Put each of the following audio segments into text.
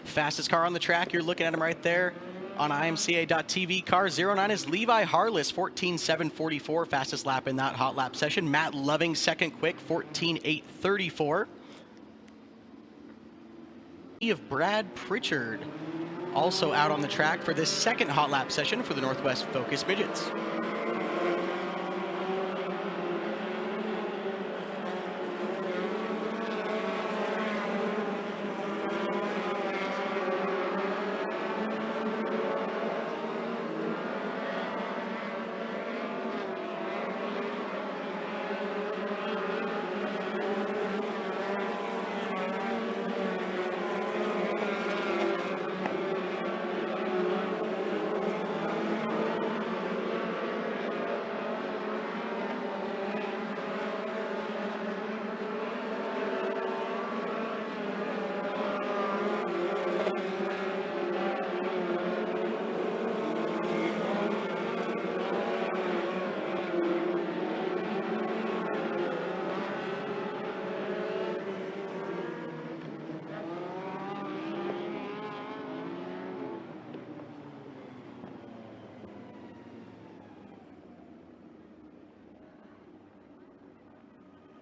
Fastest car on the track, you're looking at him right there on imca.tv. Car 09 is Levi Harless, 14.744, fastest lap in that hot lap session. Matt Loving, second quick, 14.834. Of Brad Pritchard, also out on the track for this second hot lap session for the Northwest Focus Midgets.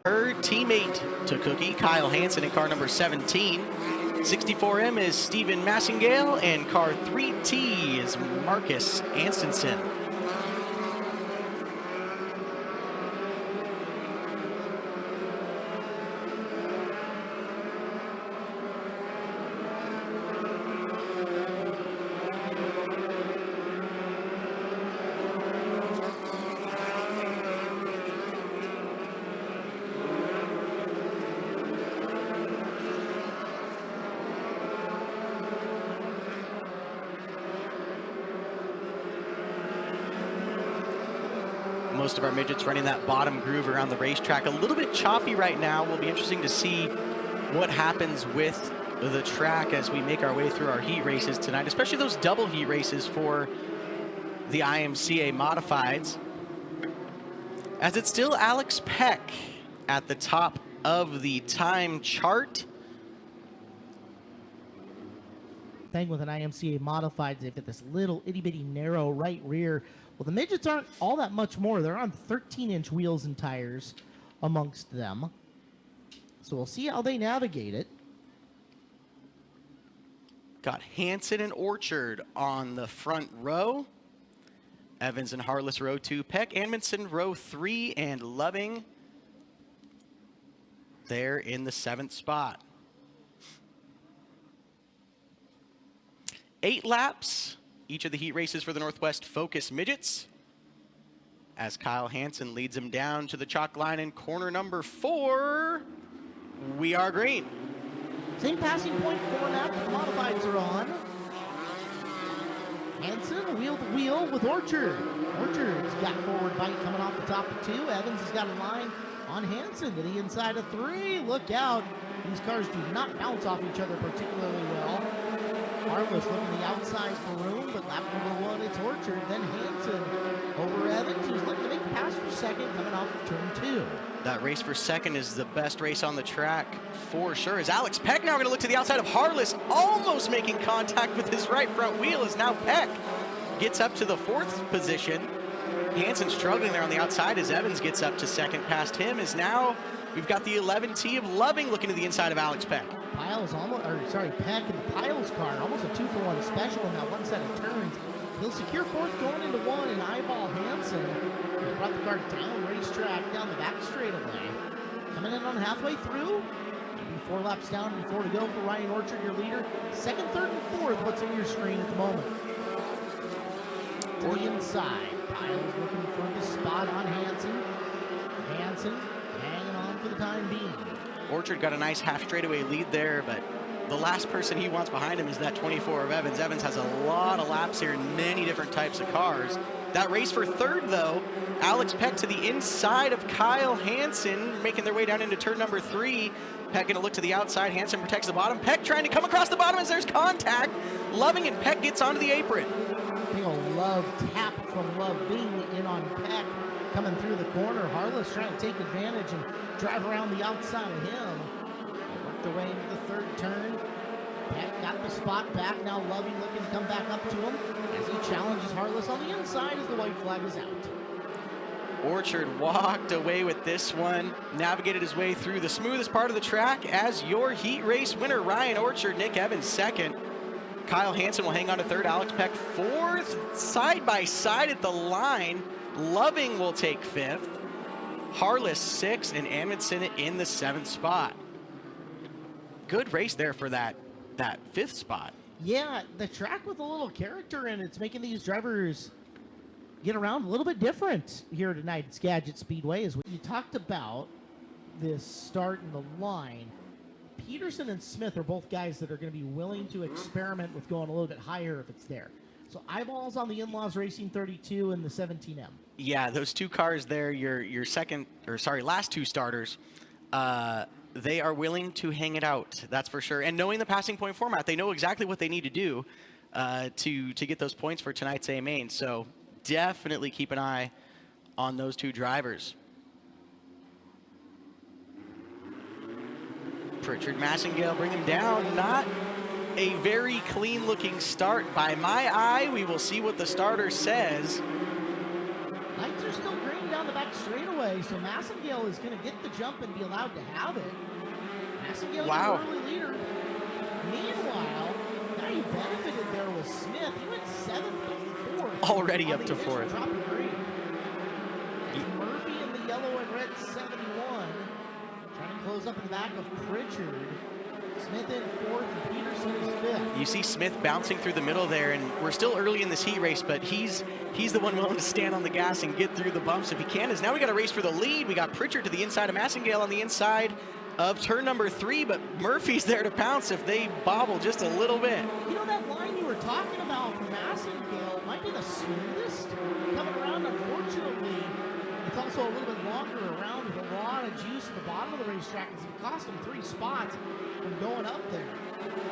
Her teammate to Cookie, Kyle Hansen in car number 17. 64M is Stephen Massingale, and car 3T is Marcus Anstenson. Most of our midgets running that bottom groove around the racetrack. A little bit choppy right now. Will be interesting to see what happens with the track as we make our way through our heat races tonight, especially those double heat races for the IMCA modifieds. As it's still Alex Peck at the top of the time chart. Thing with an IMCA modified, they've got this little itty bitty narrow right rear. Well, the midgets aren't all that much more. They're on 13-inch wheels and tires amongst them. So we'll see how they navigate it. Got Hansen and Orchard on the front row. Evans and Harless row 2. Peck, Amundsen row 3, and Loving there in the 7th spot. 8 laps, each of the heat races for the Northwest Focus Midgets, as Kyle Hansen leads him down to the chalk line in corner number 4. We are green. Same passing point, 4 laps, the modifieds are on. Hansen wheel to wheel with Orchard. Orchard's got forward bite coming off the top of 2. Evans has got a line on Hansen to the inside of 3. Look out. These cars do not bounce off each other particularly well. Harless looking the outside for room, but lap number 1, it's Orchard. Then Hansen over Evans, who's looking to make the pass for second, coming off of turn 2. That race for second is the best race on the track for sure. As Alex Peck now going to look to the outside of Harless, almost making contact with his right front wheel, as now Peck gets up to the 4th position. Hansen struggling there on the outside as Evans gets up to second past him. Is now we've got the 11T of Loving looking to the inside of Alex Peck. Piles almost, or sorry, Peck in the Piles car, almost a 2-for-1 special in that one set of turns. He'll secure fourth going into one, and Eyeball Hansen has brought the car down racetrack, down the back straightaway. Coming in on halfway through. Maybe 4 laps down and 4 to go for Ryan Orchard, your leader. Second, third, and fourth, what's in your screen at the moment. To the inside. Kyle's looking for the spot on Hansen. Hansen hanging on for the time being. Orchard got a nice half straightaway lead there, but the last person he wants behind him is that 24 of Evans. Evans has a lot of laps here in many different types of cars. That race for third, though, Alex Peck to the inside of Kyle Hansen, making their way down into turn number 3. Peck going to look to the outside. Hansen protects the bottom. Peck trying to come across the bottom as there's contact. Loving, and Peck gets onto the apron. Big ol' Love tap from Loving in on Peck. Coming through the corner. Harless trying to take advantage and drive around the outside of him. They worked their way into the third turn. Peck got the spot back. Now Loving looking to come back up to him as he challenges Harless on the inside as the white flag is out. Orchard walked away with this one, navigated his way through the smoothest part of the track as your heat race winner, Ryan Orchard. Nick Evans second. Kyle Hansen will hang on to third. Alex Peck fourth. Side by side at the line. Loving will take fifth. Harless sixth, and Amundsen in the 7th spot. Good race there for that 5th spot. Yeah, the track with a little character in it's making these drivers get around a little bit different here tonight at Skagit Speedway. Is what you talked about, this start in the line. Peterson and Smith are both guys that are going to be willing to experiment with going a little bit higher if it's there. So Eyeballs on the In-Laws Racing 32 and the 17M. Yeah, those two cars there, your last two starters, they are willing to hang it out, that's for sure. And knowing the passing point format, they know exactly what they need to do to get those points for tonight's A main. So definitely keep an eye on those two drivers. Pritchard, Massengale bring him down. Not a very clean looking start by my eye. We will see what the starter says. Lights are still green down the back straightaway, so Massengale is going to get the jump and be allowed to have it. Massengale, wow, the early leader. Meanwhile, now you benefited there with Smith. He went 7th to 4th. Already up to 4th. Drop of green. That's Murphy in the yellow and red 71. Trying to close up in the back of Pritchard. Smith in 4th and Peterson is 5th. You see Smith bouncing through the middle there, and we're still early in this heat race, but he's the one willing to stand on the gas and get through the bumps if he can. As now we got a race for the lead. We got Pritchard to the inside of Massengale on the inside of turn number 3, but Murphy's there to pounce if they bobble just a little bit. You know, that line you were talking about from Massengale might be the smoothest coming around. Unfortunately, it's also a little bit longer around with a lot of juice at the bottom of the racetrack. It's going to cost him 3 spots from going up there.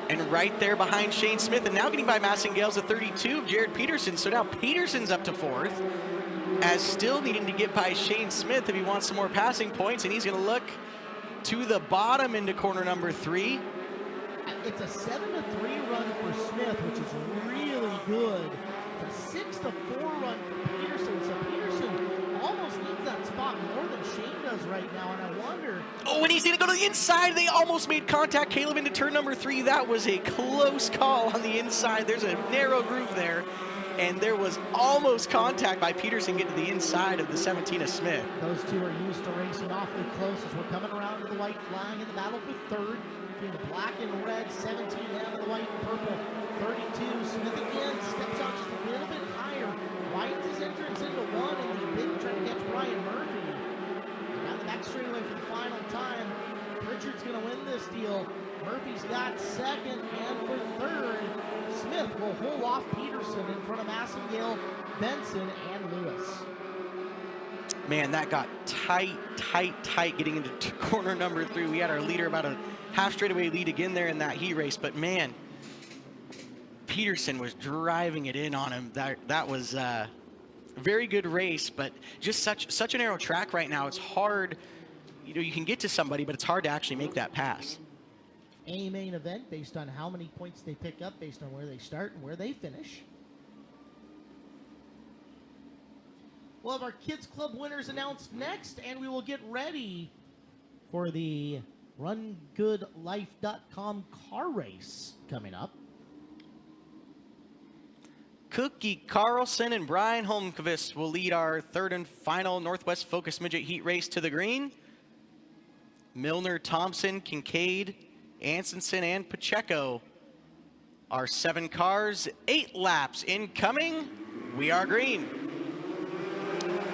And right there behind Shane Smith, and now getting by Massengale's a 32 of Jared Peterson. So now Peterson's up to 4th, as still needing to get by Shane Smith if he wants some more passing points, and he's going to look to the bottom into corner number 3. It's a 7-3 run for Smith, which is really good. It's a 6-4 run for Peterson. So Peterson almost needs that spot more than Shane does right now, and I wonder. Oh, and he's going to go to the inside. They almost made contact. Caleb into turn number 3. That was a close call on the inside. There's a narrow groove there, and there was almost contact by Peterson getting to the inside of the 17 of Smith. Those two are used to racing awfully close as we're coming around to the white flag in the battle for third. Between the black and red, 17M and the white and purple, 32. Smith again steps out just a little bit higher, widens his entrance into 1, and the big trying to catch Ryan Murphy. And down the back straightaway for the final time. Pritchard's going to win this deal. Murphy's got second, and for third, Smith will hold off Peterson in front of Massengale, Benson, and Lewis. Man, that got tight getting into corner number 3. We had our leader about a half straightaway lead again there in that heat race, but man, Peterson was driving it in on him. That was a very good race, but just such a narrow track right now. It's hard, you know, you can get to somebody, but it's hard to actually make that pass. A main event based on how many points they pick up, based on where they start and where they finish. We'll have our Kids Club winners announced, and we will get ready for the RunGoodLife.com car race coming up. Cookie Carlson and Brian Holmqvist will lead our third and final Northwest Focus Midget Heat race to the green. Milner, Thompson, Kincaid, Ansenson, and Pacheco. Our 7 cars, 8 laps incoming. We are green.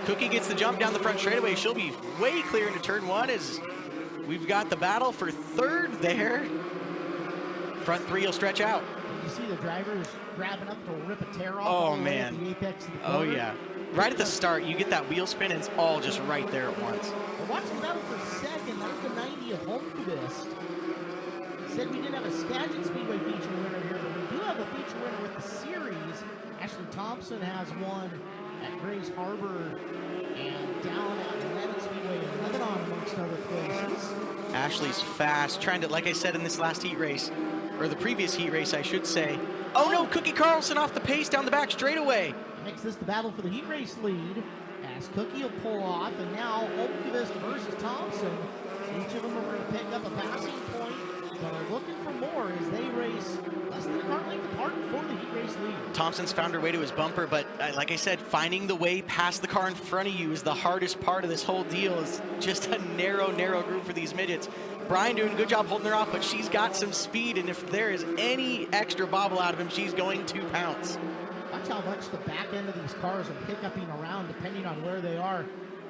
Cookie gets the jump down the front straightaway. She'll be way clear into turn 1 as we've got the battle for third there. Front 3 will stretch out. You see the drivers grabbing up to rip a tear off. Oh, the man. At the apex of the Oh, corner. yeah. Right at the start, you get that wheel spin, and it's all just right there at once. We're watching the battle for second. That's the 90 of Holmqvist. Said we didn't have a Skagit Speedway feature winner here, but we do have a feature winner with the series. Ashley Thompson has one at Grays Harbor and down at Lebanon Speedway in Lebanon, amongst other places. Ashley's fast, trying to, like I said in this last heat race, or the previous heat race, I should say. Oh no, Cookie Carlson off the pace down the back straightaway. Makes this the battle for the heat race lead as Cookie will pull off, and now Holmqvist versus Thompson. Each of them are going to pick up a passing point, but are looking for more as they race less than a car length apart for the heat race lead. Thompson's found her way to his bumper, but like I said, finding the way past the car in front of you is the hardest part of this whole deal. It's just a narrow group for these midgets. Brian doing a good job holding her off, but she's got some speed, and if there is any extra bobble out of him, she's going to pounce. Watch how much the back end of these cars are hiccuping around depending on where they are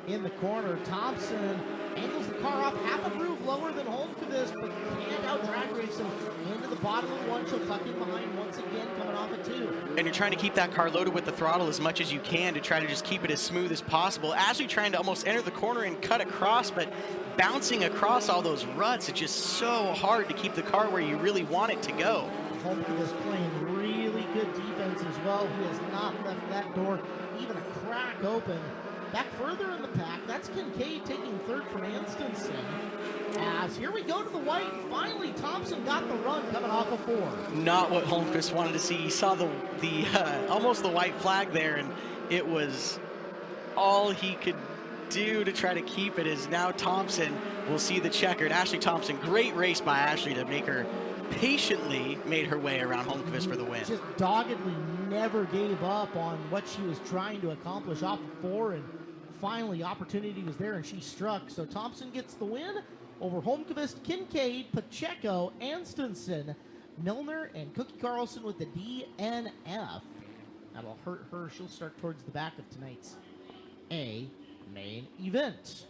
in the corner. Thompson angles the car off half a groove lower than Holmqvist, but can't out-drag race him into the bottom of 1. She'll tuck in behind once again, coming off at 2. And you're trying to keep that car loaded with the throttle as much as you can to try to just keep it as smooth as possible. Ashley trying to almost enter the corner and cut across, but bouncing across all those ruts, it's just so hard to keep the car where you really want it to go. Holmqvist playing really good defense as well. He has not left that door even a crack open. Back further in the pack, that's Kincaid taking third from Anstenson. As here we go to the white, and finally Thompson got the run coming off of 4. Not what Holmqvist wanted to see. He saw the almost the white flag there, and it was all he could do to try to keep it. Is now Thompson will see the checkered. Ashley Thompson, great race by Ashley to make her patiently made her way around Holmqvist for the win. Just doggedly never gave up on what she was trying to accomplish off of 4, and finally opportunity was there and she struck. So Thompson gets the win over Holmqvist, Kincaid, Pacheco, Anstenson, Milner, and Cookie Carlson with the DNF. That'll hurt her. She'll start towards the back of tonight's A main event.